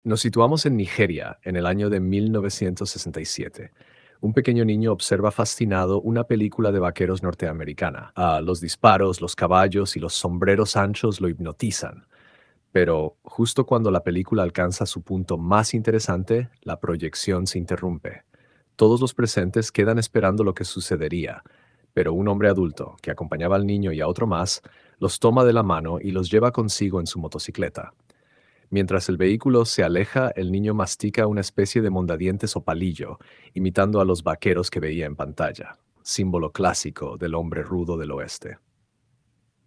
Nos situamos en Nigeria, en el año de 1967. Un pequeño niño observa fascinado una película de vaqueros norteamericana. Los disparos, los caballos y los sombreros anchos lo hipnotizan. Pero justo cuando la película alcanza su punto más interesante, la proyección se interrumpe. Todos los presentes quedan esperando lo que sucedería, pero un hombre adulto, que acompañaba al niño y a otro más, los toma de la mano y los lleva consigo en su motocicleta. Mientras el vehículo se aleja, el niño mastica una especie de mondadientes o palillo, imitando a los vaqueros que veía en pantalla, símbolo clásico del hombre rudo del oeste.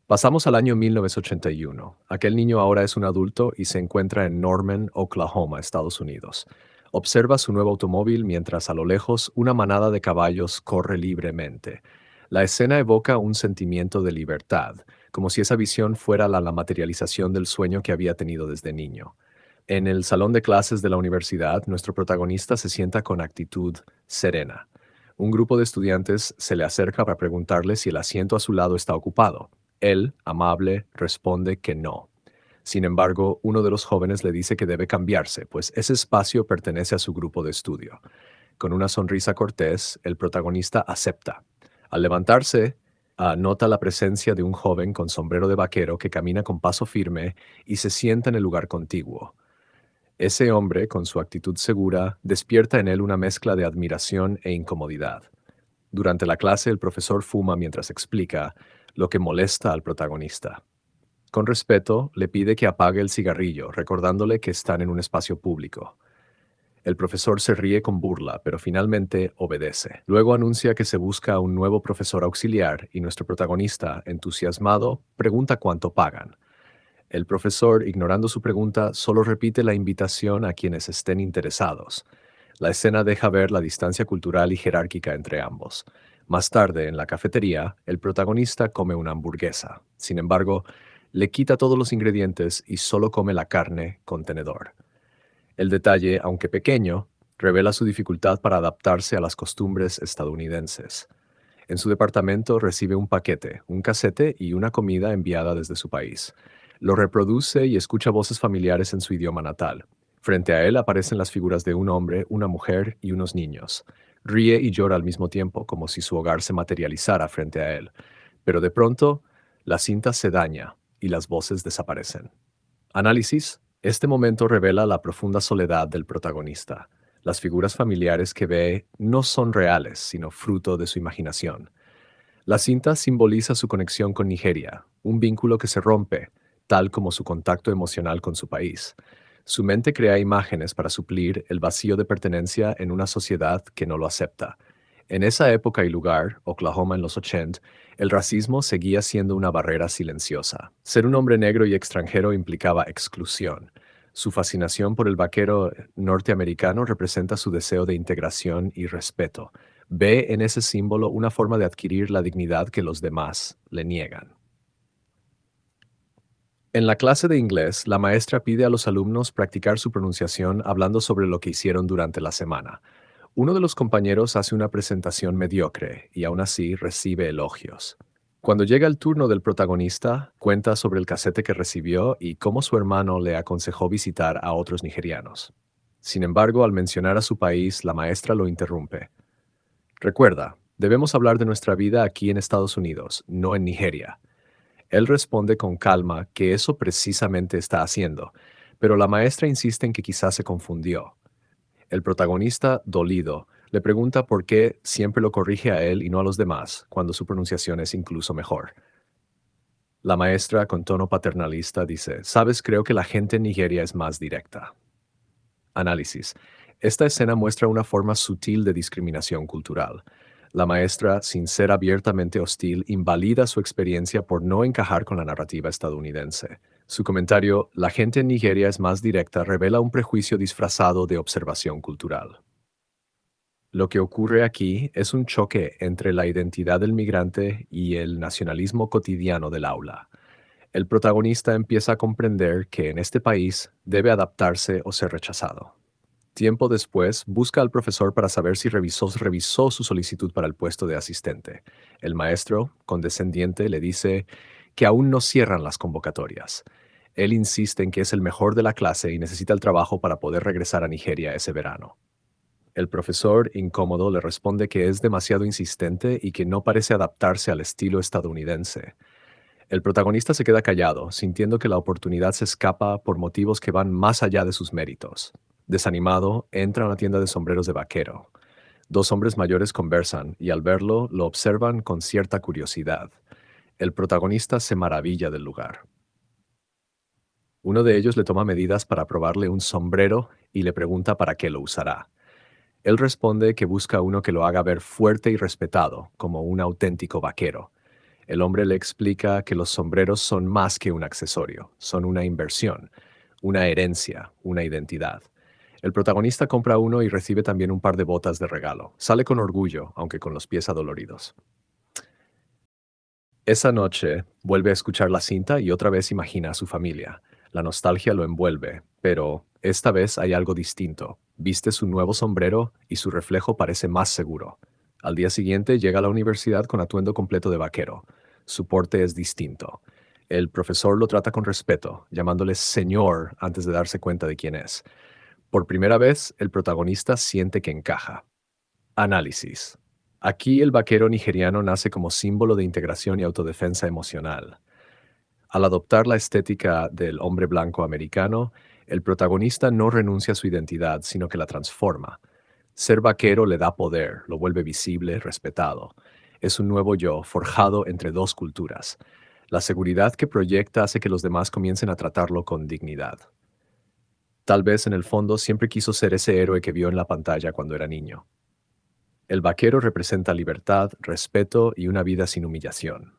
Pasamos al año 1981. Aquel niño ahora es un adulto y se encuentra en Norman, Oklahoma, Estados Unidos. Observa su nuevo automóvil mientras a lo lejos una manada de caballos corre libremente. La escena evoca un sentimiento de libertad, como si esa visión fuera la materialización del sueño que había tenido desde niño. En el salón de clases de la universidad, nuestro protagonista se sienta con actitud serena. Un grupo de estudiantes se le acerca para preguntarle si el asiento a su lado está ocupado. Él, amable, responde que no. Sin embargo, uno de los jóvenes le dice que debe cambiarse, pues ese espacio pertenece a su grupo de estudio. Con una sonrisa cortés, el protagonista acepta. Al levantarse, nota la presencia de un joven con sombrero de vaquero que camina con paso firme y se sienta en el lugar contiguo. Ese hombre, con su actitud segura, despierta en él una mezcla de admiración e incomodidad. Durante la clase, el profesor fuma mientras explica, lo que molesta al protagonista. Con respeto, le pide que apague el cigarrillo, recordándole que están en un espacio público. El profesor se ríe con burla, pero finalmente obedece. Luego anuncia que se busca a un nuevo profesor auxiliar y nuestro protagonista, entusiasmado, pregunta cuánto pagan. El profesor, ignorando su pregunta, solo repite la invitación a quienes estén interesados. La escena deja ver la distancia cultural y jerárquica entre ambos. Más tarde, en la cafetería, el protagonista come una hamburguesa. Sin embargo, le quita todos los ingredientes y solo come la carne con tenedor. El detalle, aunque pequeño, revela su dificultad para adaptarse a las costumbres estadounidenses. En su departamento recibe un paquete, un casete y una comida enviada desde su país. Lo reproduce y escucha voces familiares en su idioma natal. Frente a él aparecen las figuras de un hombre, una mujer y unos niños. Ríe y llora al mismo tiempo, como si su hogar se materializara frente a él. Pero de pronto, la cinta se daña y las voces desaparecen. Análisis. Este momento revela la profunda soledad del protagonista. Las figuras familiares que ve no son reales, sino fruto de su imaginación. La cinta simboliza su conexión con Nigeria, un vínculo que se rompe, tal como su contacto emocional con su país. Su mente crea imágenes para suplir el vacío de pertenencia en una sociedad que no lo acepta. En esa época y lugar, Oklahoma en los 80, el racismo seguía siendo una barrera silenciosa. Ser un hombre negro y extranjero implicaba exclusión. Su fascinación por el vaquero norteamericano representa su deseo de integración y respeto. Ve en ese símbolo una forma de adquirir la dignidad que los demás le niegan. En la clase de inglés, la maestra pide a los alumnos practicar su pronunciación hablando sobre lo que hicieron durante la semana. Uno de los compañeros hace una presentación mediocre y aún así recibe elogios. Cuando llega el turno del protagonista, cuenta sobre el casete que recibió y cómo su hermano le aconsejó visitar a otros nigerianos. Sin embargo, al mencionar a su país, la maestra lo interrumpe. Recuerda, debemos hablar de nuestra vida aquí en Estados Unidos, no en Nigeria. Él responde con calma que eso precisamente está haciendo, pero la maestra insiste en que quizás se confundió. El protagonista, dolido, le pregunta por qué siempre lo corrige a él y no a los demás, cuando su pronunciación es incluso mejor. La maestra, con tono paternalista, dice, «Sabes, creo que la gente en Nigeria es más directa». Análisis. Esta escena muestra una forma sutil de discriminación cultural. La maestra, sin ser abiertamente hostil, invalida su experiencia por no encajar con la narrativa estadounidense. Su comentario, «La gente en Nigeria es más directa», revela un prejuicio disfrazado de observación cultural. Lo que ocurre aquí es un choque entre la identidad del migrante y el nacionalismo cotidiano del aula. El protagonista empieza a comprender que en este país debe adaptarse o ser rechazado. Tiempo después, busca al profesor para saber si revisó su solicitud para el puesto de asistente. El maestro, condescendiente, le dice que aún no cierran las convocatorias. Él insiste en que es el mejor de la clase y necesita el trabajo para poder regresar a Nigeria ese verano. El profesor, incómodo, le responde que es demasiado insistente y que no parece adaptarse al estilo estadounidense. El protagonista se queda callado, sintiendo que la oportunidad se escapa por motivos que van más allá de sus méritos. Desanimado, entra a una tienda de sombreros de vaquero. Dos hombres mayores conversan y al verlo lo observan con cierta curiosidad. El protagonista se maravilla del lugar. Uno de ellos le toma medidas para probarle un sombrero y le pregunta para qué lo usará. Él responde que busca uno que lo haga ver fuerte y respetado, como un auténtico vaquero. El hombre le explica que los sombreros son más que un accesorio, son una inversión, una herencia, una identidad. El protagonista compra uno y recibe también un par de botas de regalo. Sale con orgullo, aunque con los pies adoloridos. Esa noche vuelve a escuchar la cinta y otra vez imagina a su familia. La nostalgia lo envuelve, pero esta vez hay algo distinto. Viste su nuevo sombrero y su reflejo parece más seguro. Al día siguiente llega a la universidad con atuendo completo de vaquero. Su porte es distinto. El profesor lo trata con respeto, llamándole señor antes de darse cuenta de quién es. Por primera vez, el protagonista siente que encaja. Análisis. Aquí el vaquero nigeriano nace como símbolo de integración y autodefensa emocional. Al adoptar la estética del hombre blanco americano, el protagonista no renuncia a su identidad, sino que la transforma. Ser vaquero le da poder, lo vuelve visible, respetado. Es un nuevo yo, forjado entre dos culturas. La seguridad que proyecta hace que los demás comiencen a tratarlo con dignidad. Tal vez en el fondo siempre quiso ser ese héroe que vio en la pantalla cuando era niño. El vaquero representa libertad, respeto y una vida sin humillación.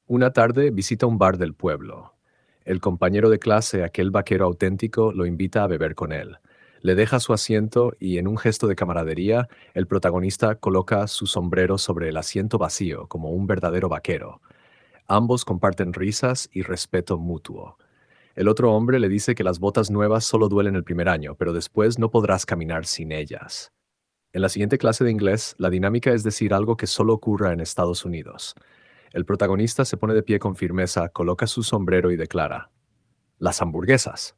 Una tarde visita un bar del pueblo. El compañero de clase, aquel vaquero auténtico, lo invita a beber con él. Le deja su asiento y, en un gesto de camaradería, el protagonista coloca su sombrero sobre el asiento vacío, como un verdadero vaquero. Ambos comparten risas y respeto mutuo. El otro hombre le dice que las botas nuevas solo duelen el primer año, pero después no podrás caminar sin ellas. En la siguiente clase de inglés, la dinámica es decir algo que solo ocurra en Estados Unidos. El protagonista se pone de pie con firmeza, coloca su sombrero y declara, las hamburguesas.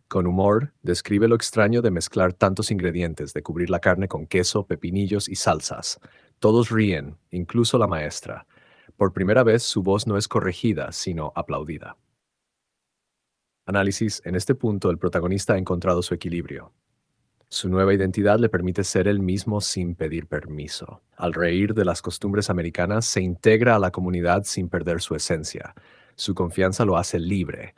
Con humor, describe lo extraño de mezclar tantos ingredientes, de cubrir la carne con queso, pepinillos y salsas. Todos ríen, incluso la maestra. Por primera vez su voz no es corregida, sino aplaudida. Análisis. En este punto el protagonista ha encontrado su equilibrio. Su nueva identidad le permite ser él mismo sin pedir permiso. Al reír de las costumbres americanas, se integra a la comunidad sin perder su esencia. Su confianza lo hace libre.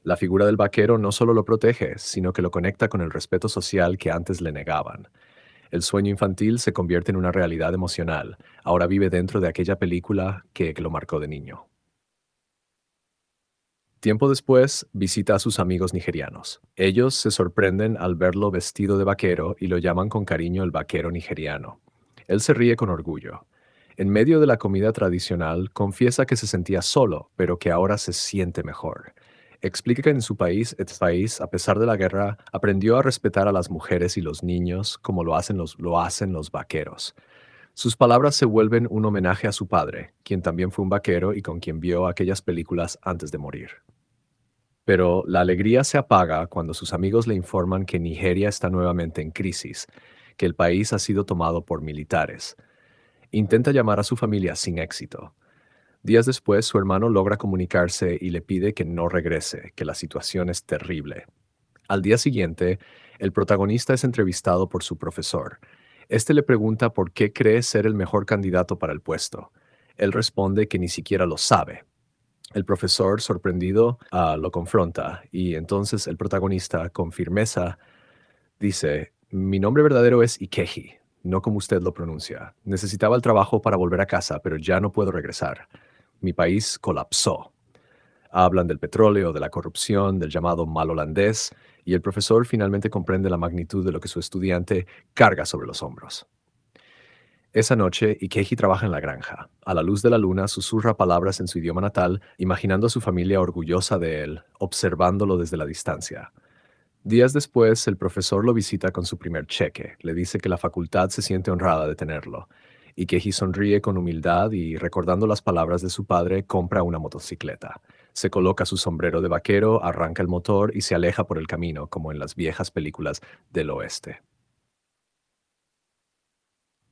La figura del vaquero no solo lo protege, sino que lo conecta con el respeto social que antes le negaban. El sueño infantil se convierte en una realidad emocional. Ahora vive dentro de aquella película que lo marcó de niño. Tiempo después, visita a sus amigos nigerianos. Ellos se sorprenden al verlo vestido de vaquero y lo llaman con cariño el vaquero nigeriano. Él se ríe con orgullo. En medio de la comida tradicional, confiesa que se sentía solo, pero que ahora se siente mejor. Explica que en su país, a pesar de la guerra, aprendió a respetar a las mujeres y los niños como lo hacen los vaqueros. Sus palabras se vuelven un homenaje a su padre, quien también fue un vaquero y con quien vio aquellas películas antes de morir. Pero la alegría se apaga cuando sus amigos le informan que Nigeria está nuevamente en crisis, que el país ha sido tomado por militares. Intenta llamar a su familia sin éxito. Días después, su hermano logra comunicarse y le pide que no regrese, que la situación es terrible. Al día siguiente, el protagonista es entrevistado por su profesor. Este le pregunta por qué cree ser el mejor candidato para el puesto. Él responde que ni siquiera lo sabe. El profesor, sorprendido, lo confronta y entonces el protagonista, con firmeza, dice, mi nombre verdadero es Ikeji, no como usted lo pronuncia. Necesitaba el trabajo para volver a casa, pero ya no puedo regresar. Mi país colapsó. Hablan del petróleo, de la corrupción, del llamado mal holandés, y el profesor finalmente comprende la magnitud de lo que su estudiante carga sobre los hombros. Esa noche, Ikeji trabaja en la granja. A la luz de la luna, susurra palabras en su idioma natal, imaginando a su familia orgullosa de él, observándolo desde la distancia. Días después, el profesor lo visita con su primer cheque. Le dice que la facultad se siente honrada de tenerlo. Ikeji sonríe con humildad y, recordando las palabras de su padre, compra una motocicleta. Se coloca su sombrero de vaquero, arranca el motor y se aleja por el camino, como en las viejas películas del oeste.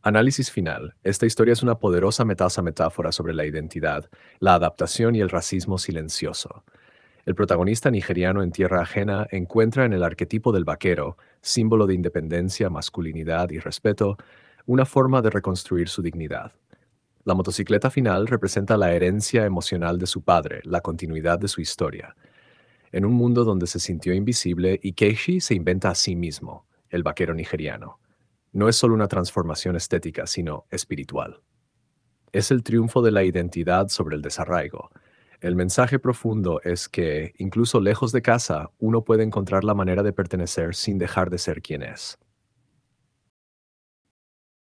Análisis final. Esta historia es una poderosa metáfora sobre la identidad, la adaptación y el racismo silencioso. El protagonista nigeriano en tierra ajena encuentra en el arquetipo del vaquero, símbolo de independencia, masculinidad y respeto, una forma de reconstruir su dignidad. La motocicleta final representa la herencia emocional de su padre, la continuidad de su historia. En un mundo donde se sintió invisible, Ikechi se inventa a sí mismo, el vaquero nigeriano. No es solo una transformación estética, sino espiritual. Es el triunfo de la identidad sobre el desarraigo. El mensaje profundo es que, incluso lejos de casa, uno puede encontrar la manera de pertenecer sin dejar de ser quien es.